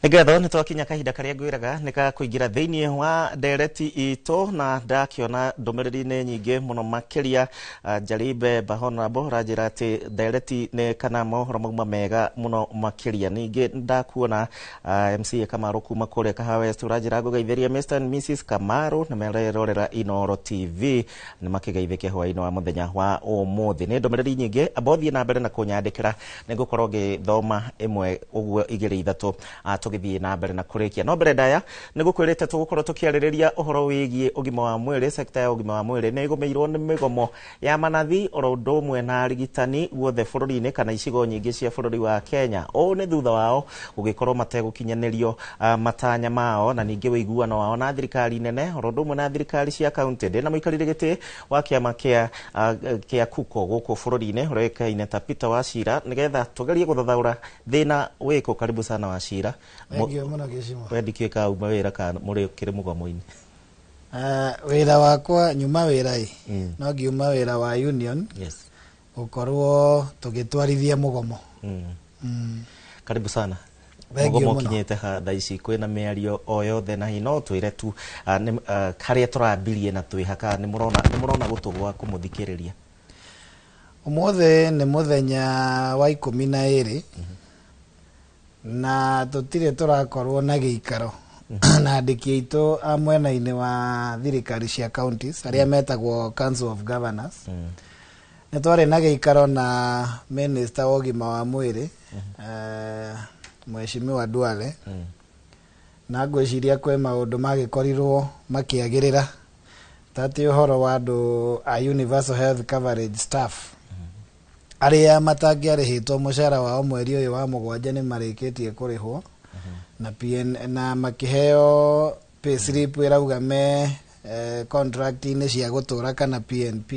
Egatho nĩ twakinya kahinda karĩa ngwĩraga nĩ ka kũingĩra thĩinĩ wa ndereti itũ na ndakiona ndũmĩrĩri-inĩ nyingĩ mũno makĩria. Njaribe Honorable ranjĩra atĩ ndereti nĩ kana mohoro mauma mega mũno makĩria. Ningĩ ndakuona MCA Kamaru kuma kũrĩa Kahawa West ranjĩra ngũgeithĩria Mr and Mrs Kamaru nĩ marerorera Inooro TV nĩ makĩgeithĩke hwaĩ-inĩ wa mũthenya wa ũmũthĩ. Nĩ ndũmĩrĩri nyingĩ ambothiĩ na mbere na kũnyandĩkĩra nĩ ngũkorwo ngĩthoma ĩmwe ũguo igĩrĩ ithatũ tũgĩthiĩ na mbere na kũrĩkia. No mbere ndaya nĩ gũkwĩrĩte tũgũkorwo tũkĩarĩrĩria ũhoro wĩgiĩ ũgima wa mwĩrĩ. Sekta ya ũgima wa mwĩrĩ nĩ ĩgũmĩirwo nĩ mĩgomo ya manathi oro ũndũ ũmwe na arigitani guothe bũrũri-inĩ kana icigo nyingĩ cia bũrũri wa Kenya. Ũũ nĩ thutha wao gũgĩkorwo mategũkinyanĩrio matanya mao na ningĩ ũiguano wao na thirikari nene oro ũndũ ũmwe na thirikari cia kaunti. Ndĩ na mũikarĩri gĩtĩ wa kĩama kĩa KUKO gũkũ bũrũri-inĩ ũrĩkaine ta Peter Wachira nĩgetha tũgerie gũthathaũra thĩna wĩkũ. Karibu sana Wachira. Wendikĩka uma wĩra kana mũrĩ kĩrĩ mũgomo-inĩ? Wĩra wakwa nyuma wĩra no ngiuma wĩra wa union gũkorwo tũgĩtwarithia mũgomo. Karibu sana. Mũgomo kinyĩte thaa ici kwĩna mĩario o yothe na no twĩre tu harĩa tũrambirie na twĩhaka nĩ mũrona gũtũgwa kũmũthikĩrĩria. Ũmũthĩ nĩ mũthenya wa 12 na tũtirĩ tũrakorwo na gĩikaro na andĩki aitũ a mwena-inĩ wa thirikari cia counties arĩa metagwo Council of Governors. Nĩ twarĩ na gĩikaro na Minister wa ũgima wa mwĩrĩ Mheshimiwa Duale na ngwĩciria kwĩ maũndũ magĩkorirwo makĩagĩrĩra tatĩ ũhoro wa andũ a Universal Health Coverage staff arĩa matangĩarĩhĩtwo mũcara wao mweri ũyũ wa mũgwanja nĩ marĩkĩtie kũrĩhwo na makĩheo payslip ĩrauga me contract-inĩ cia gũtũra kana PNP.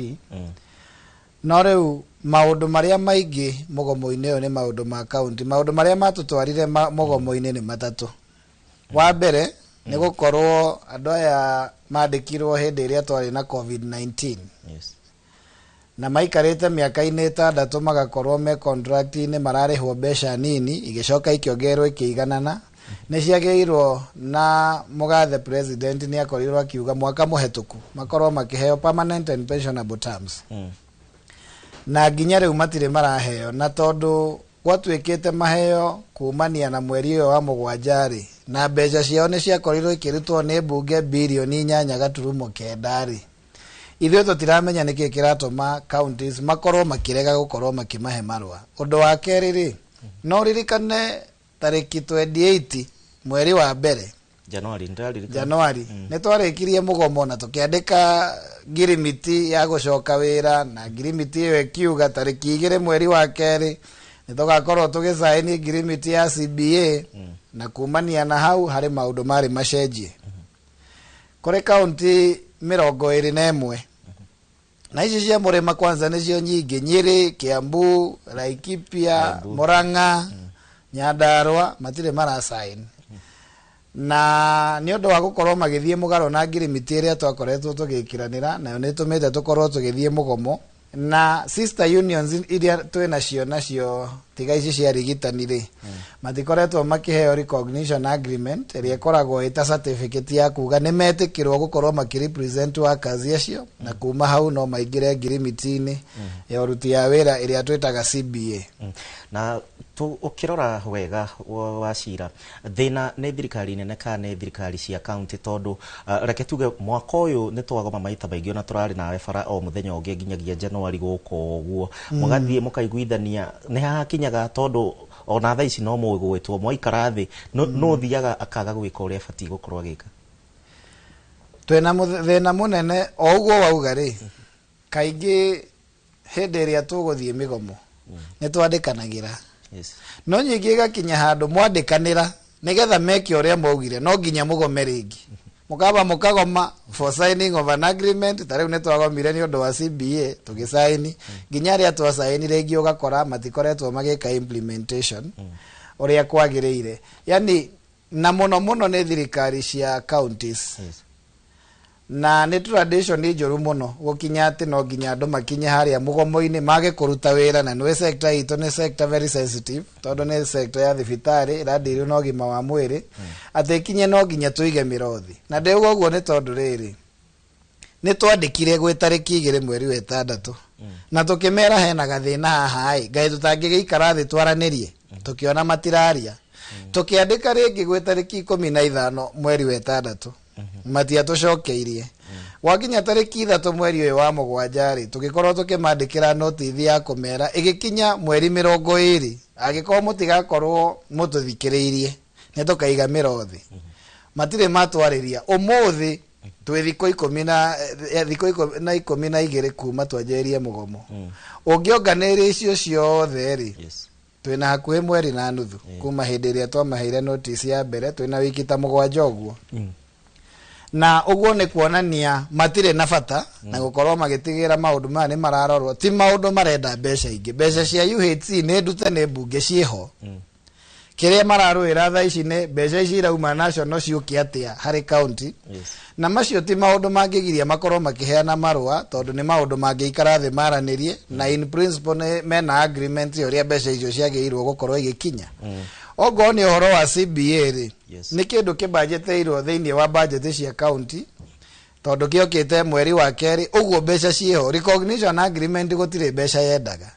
No rĩu maũndũ marĩa maingĩ mũgomo-inĩ ũyũ nĩ maũndũ ma kaunti. Maũndũ marĩa matũtwarire mũgomo-inĩ nĩ matatũ. Wa mbere nĩ gũkorwo andũ aya mandĩkirwo hĩndĩ ĩrĩa twarĩ na COVID-19 na maikarĩte mĩaka-inĩ 6 magakorwo me contract-inĩ mararĩhwo mbeca nini igĩcoka ikĩongererwo ikĩiganana. Nĩ ciagĩrĩirwo na mũgathe president nĩ akorirwo akiuga mwaka mũhetũku makorwo makĩheo permanent and pensionable terms. Na nginya rĩu matirĩ maraheo na tondũ gwatuĩkĩte maheo kumania na mweri ũyũ wa mũgwanja na mbeca ciao nĩ ciakorirwo ikĩrutwo nĩ mbunge birioni 8.9 ithuĩ tũtiramenya nĩkĩ kĩratũma counties makorwo makĩrega gũkorwo makĩmahe marũa. Ũndũ wa kerĩ no ririkane tarĩki 28 mweri wa mbere Januari nĩ twarĩkirie mũgomo na tũkĩandĩka ngirimiti ya gũcoka wĩra na ngirimiti ĩyo ĩkiuga tarĩki 2 mweri wa kerĩ nĩ tũgakorwo tũgĩsaini ngirimiti ya CBA na kumania na hau harĩ maũndũ marĩ macenjie. Kũrĩ kaunti 21 na ici cia mũrĩma kwanza nĩcio nyingĩ: Nyĩrĩ, Kiambu, Laikipia, Murang'a, Nyandarua matirĩ marasaini. Na nĩ ũndũ wa gũkorwo magĩthiĩ mũgarũ na ngirimiti ĩrĩa twakoretwo tũgĩkiranĩra nayo nĩ tũmĩte tũkorwo tũgĩthiĩ mũgomo. Na sister unions iria twĩ nacio tiga ici cia rigitani matikoretwo makĩheo recognition agreement ĩrĩa ĩkoragwo ĩta certificate ya kuga nĩ metĩkĩrwo gũkorwo makĩrepresent workers acio na kuma hau no maingĩre ngirimiti-inĩ ya ũruti ya wĩra ĩrĩa twĩtaga CBA. Na ũkĩrora wega Wachira thĩna nĩ thirikari nene kana nĩ thirikari cia kaunti tondũ reke tuge mwaka ũyũ nĩ twagoma maita maingĩ na tũrarĩ nawe bara o mũthenya ũngĩ nginyagia Januari gũkũ ũguo mũgathiĩ mũkaiguithania nĩ hakinyaga tondũ ona thaa ici no mũgwĩtwo mwaikara thĩ no thiaga akaga gwĩka ũrĩa batiĩ gũkorwo agĩka. Twĩna thĩna mũnene o ũguo wauga kaingĩ hĩndĩ ĩrĩa tũgũthiĩ mĩgomo nĩ twandĩkanagĩra. No nyingĩ gakinya handũ mwandĩkanĩra nĩgetha meke ũrĩa maugire no nginya mũgome rĩngĩ. Mũkamba mũkagoma for signing of an agreement. Tarĩu nĩ twagomire nĩ ũndũ wa CBA tũgĩsaini nginya arĩa twasaini rĩngĩ ũgakora matikoretwo magĩka implementation ũrĩa kwagĩrĩire. Yani na mũno nĩ thirikari cia counties na nĩ tradition njoru muno gukinya ati no nginya andu makinye haria mugomo-ini mage kuruta wira na nĩ sector ito nĩ sector very sensitive tondu nĩ sector ya thibitari iradirwo no gima wa mwiri ati kinye no nginya tuige mirothi na ndeuga uguo nĩ tondu riri nĩ twandikire gwĩ tariki 2 mweri wa 6 na tukimera hena gathina haha ngai tutangĩgĩikara thĩ twaranirie tukiona matiraria tukiandika ringi gwĩ tariki 15 mweri wa 6 matia tucokeirie wakinya tariki 3 mweri uyu wa mugwanja ri tugikorwo tukimandikira notithi ya kumera igikinya mweri 20 agikorwo mutigakorwo mututhikiriirie ne tukaiga mirothi matire matwariria umuthi twi thiko 12 kuma twanjerie mugomo ungionganira icio ciothe ri twina hakuhi mweri na nuthu kuma hindi iria twamaheire notice ya mbere twina wiki ta 7 uguo na uguo ni kuonania matire na bata na gukorwo magitigira maundu maya ni mararorwo ti maundu marenda mbeca ingi mbeca cia UHC ni ndute ni mbunge cieho kiria mararwira tha ici ni mbeca ici irauma national ciuki atia hari county na macio ti maundu mangigiria makorwo makiheana marua tondu ni maundu mangiikara thi maranirie na in principle mena agreement uria mbeca icio ciagirwo gukorwo igikinya ogo ni uhoro wa CBA ri ni kindu kibudgeteirwo thiini wa budget cia county tondu kiokite mweri wa keri uguo mbeca cieho recognition agreement gutire mbeca yendaga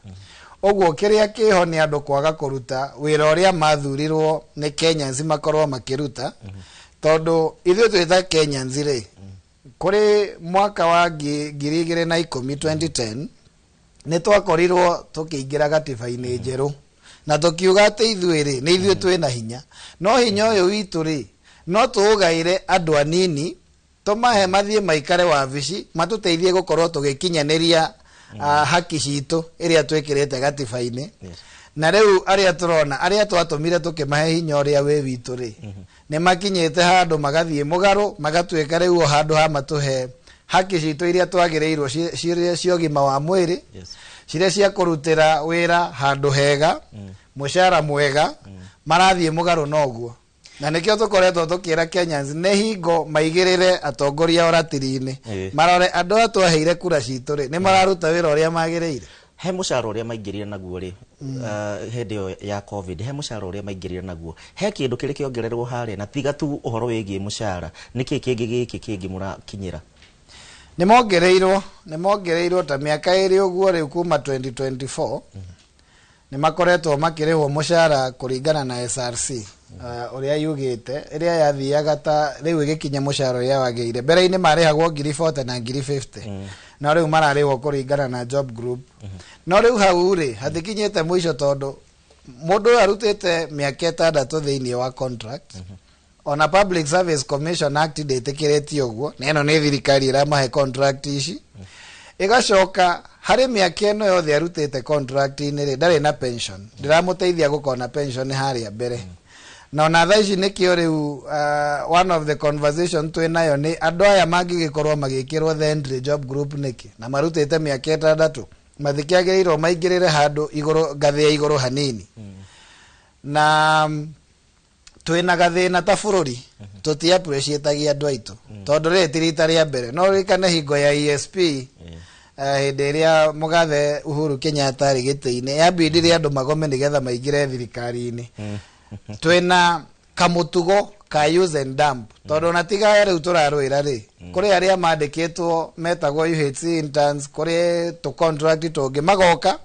oguo kiria kiho ni andu kwaga kuruta wira uria mathurirwo ni Kenyans makorwo makiruta tondu ithuĩ twita Kenyans ri kuri mwaka wa 2010 ni twakorirwo tukiingira gatiba-ini njeru na tukiuga ati ithuĩ ri ni ithuĩ twina hinya no hinya uyu witu ri no tuugaire andu anini tumahe mathie maikare wabici matuteithie gukorwo tugikinyaniria haki citu iria twikirite gatiba-ini na riu aria turona aria twatumire tukimahe hinya uria we witu ri ni makinyite handu magathie mugaru magatwika riu handu ha matuhe haki citu iria twagireirwo ciria ciogima wa mwiri ciria cia kurutira wira handu hega mushara mwega marathie mugaru noguo na nikio tukoretwo tukira Kenyans ne hingo maigirire atongoria oratiri-ini marore andu atwaheire kura citu ri ni mararuta wira uria magireire he mushara uria maingirire naguo ri hindi ya covid he mushara uria maingirire naguo he kindu kiri kiongererwo haria na tiga tu uhoro wigie mushara niki kingi giki kingi murakinyira ni mongereirwo ta miaka iri uguo ri kuma 2024 ni makoretwo makirihwo mushara kuringana na SRC uria yugite iria yathiaga ta riu igikinya mushara uria wageire mbere-ini marihagwo 40,000 na 50,000 na riu mararihwo kuringana na job group no riu hau ri hatikinyite mwisho tondu mundu arutite miaka 6 thiini wa contract ona Public Service Commission Act ndetikiretie uguo neno ni thirikari iramahe contract ici igacoka hari miaka eno yothe arutite contract ini ri ndari na pension ndiramuteithia gukona pension haria mbere na ona tha ici nikio riu one of the conversation twinayo ni andu aya mangigikorwo magikirwo the entry job group niki na marutite miaka 6 mathikiagirwo maingirire handu iguru ngathi ya iguru hanini na twina gathina ta bururi tuti appreciate andu aitu tondu ri tirita ria mbere no rikane hingo ya ESP hindi iria mugathe Uhuru Kenyatta ri giti-ini yambindire andu magome nigetha maingire thirikari-ini twina kamutugo ka use and dump tondu na tiga riu turarwira ri kuri aria mandikitwo metagwo UHC interns kuri tu contract tungi magoka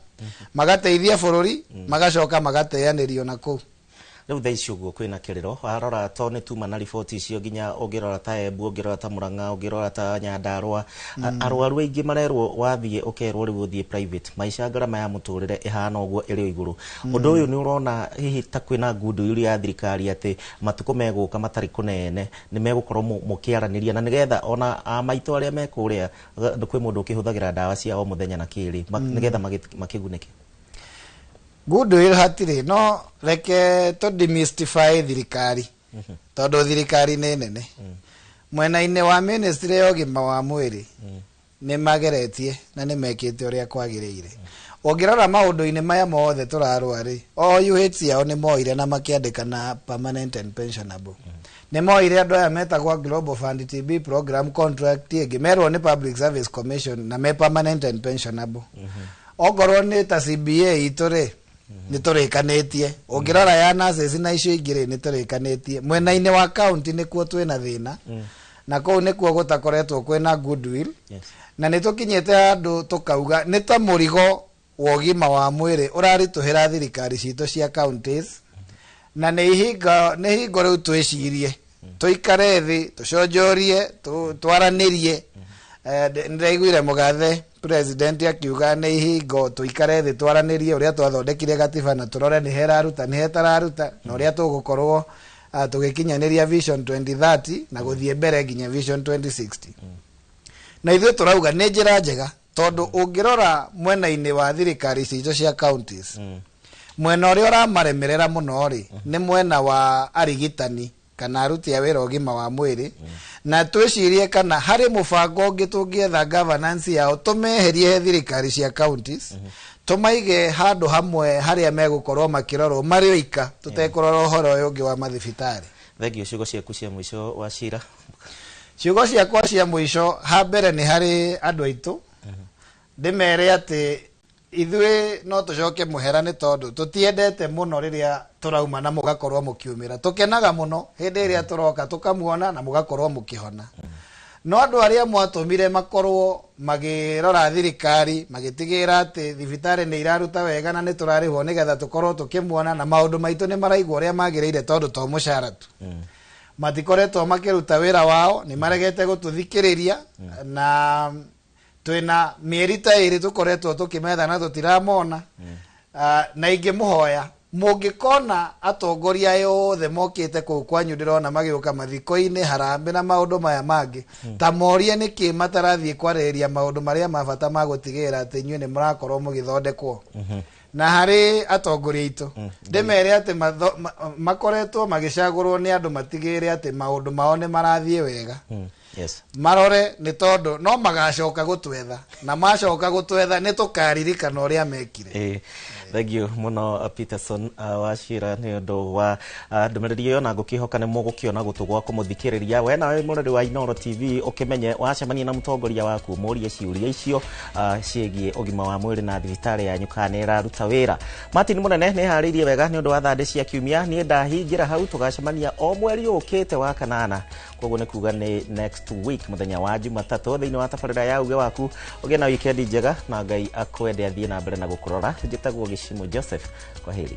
magateithia bururi magacoka magateanirio naku riu tha icio guo kwina kiriro warora to ni tuma na report icio ginya ungirora ta Embu ungirora ta Murang'a ungirora ta Nyandarua arwaru aingi marerwo wathie ukerwo riu uthie private maisha ngarama ya muturire ihana uguo iri iguru undu uyu ni urona hihi ta kwina ngundu yuri ya thirikari ati matuko meguka matari kunene ni megukorwo mukiaraniria na nigetha ona maito aria mekuria kwi mundu ukihuthagira dawa cia o muthenya na kiri nigetha makigunike Good will hatire no reke to demystify thirikari tondu thirikari ni nene mwena-ini wa ministry ya ugima wa mwiri ni mageretie na ni mekite uria kwagiriire ongirora maundu-ini maya mothe turarwa ri o UHC yao ni moire na makiandika na permanent and pensionable nemo ile ando ya meta kwa Global Fund TB program contract egemerwo ni Public Service Commission na me permanent and pensionable ogorwo ni ta CBA itore niturikanĩtie ungirora ya nurses na icio ingire niturikanĩtie mwena-inĩ wa county nikuo twina thina na kou nikuo gutakoretwo kwina goodwill na nitukinyite andu tukauga ni ta murigo wa ũgima wa mwĩrĩ urarituhira thirikari citũ cia counties na nĩ hingo rĩu twĩcirie tuikare thi tuconjorie twaranĩrie ndĩraiguire mũgathe president akiuga nĩ hingo tuikare thi twaranĩrie ũrĩa twathondekire gatiba na turore nĩ heraruta nĩ hetararuta na ũrĩa tũgũkorwo tũgĩkinyanĩria vision 2030 na gũthiĩ mbere nginya vision 2060 na ithuĩ turauga nĩ njĩra njega tondu ũngĩrora mwena-inĩ wa thirikari citũ cia counties mwena ũrĩa ũramaremerera mũno rĩ nĩ mwena wa arigitani kana aruti a wĩra ũgima wa mwĩrĩ na twĩcirie kana harĩ mũbango ũngĩ tũngĩetha governance yao tũmeherie thirikari cia counties tũmaige handũ hamwe harĩa megũkorwo makĩrorwo marĩ oika tũtekũrora ũhoro ũyũ ũngĩ wa mathibitarĩ. Thengio ciugo ciaku cia mũico wa Shira. Ciugo ciakwa cia mũico ha mbere nĩ harĩ andũ aitũ ndĩmere atĩ ithuĩ no tũcoke mũhera nĩ tondũ tũtiendete mũno rĩrĩa tũrauma na mũgakorwo mũkiumĩra tũkenaga mũno hĩndĩ ĩrĩa tũroka tũkamuona na mũgakorwo mũkĩhona no andũ arĩa mwatũmire makorwo magĩrora thirikari magĩtigĩra atĩ thibitarĩ nĩ iraruta wega na nĩ tũrarĩhwo nĩgetha tũkorwo tũkĩmuona na maũndũ maitũ nĩ maraigua ũrĩa magĩrĩire tondũ to mũcara tu matikoretwo makĩruta wĩra wao nĩ maregete gũtũthikĩrĩria na twina mieri ta iri tukoretwo tukimetha na tutiramona na ingĩmũhoya mũngĩkona atongoria yothe mokĩte kũu kwanyu ndĩrona magĩũka mathiko-inĩ harambe na maũndũ maya mangĩ ta morie nĩkĩ matarathiĩ kwarĩrĩria maũndũ marĩa mabata ma gũtigĩrĩra atĩ inyuĩ nĩ mũrakorwo mũgĩthondekwo na harĩ atongoria aitũ ndĩmere atĩ makoretwo magĩcagũrwo nĩ andũ matigĩrĩre atĩ maũndũ mao nĩ marathiĩ wega marore nĩ tondũ no magacoka gũtwetha na macoka gũtwetha nĩ tũkaririkana ũrĩa mekire. Thank you muno Peterson wa Shira nĩ ũndũ wa ndũmĩrĩri ĩyo na ngũkĩhoka nĩ mũgũkĩona gũtũgwa kũmũthikĩrĩria we nawe mũrori wa Inooro TV ũkĩmenye wacemania na mũtongoria waku mũũrie ciũria icio ciĩgiĩ ũgima wa mwĩrĩ na thibitarĩ yanyu kana ĩraruta wĩra. Martin Mũnene nĩ harĩirie wega nĩ ũndũ wa thandĩ cia kiumia niĩ ndahingĩra hau tũgacemania o mweri ũkĩte wa kanana koguo nĩ kuga nĩ next week mũthenya wa Jumatatũ thĩinĩ wa tabarĩra ya uge waku ũgĩe na weekend njega na Ngai akwende athiĩ na mbere na gũkũrora njĩtagwo Gĩcimo Joseph. Kwaheri.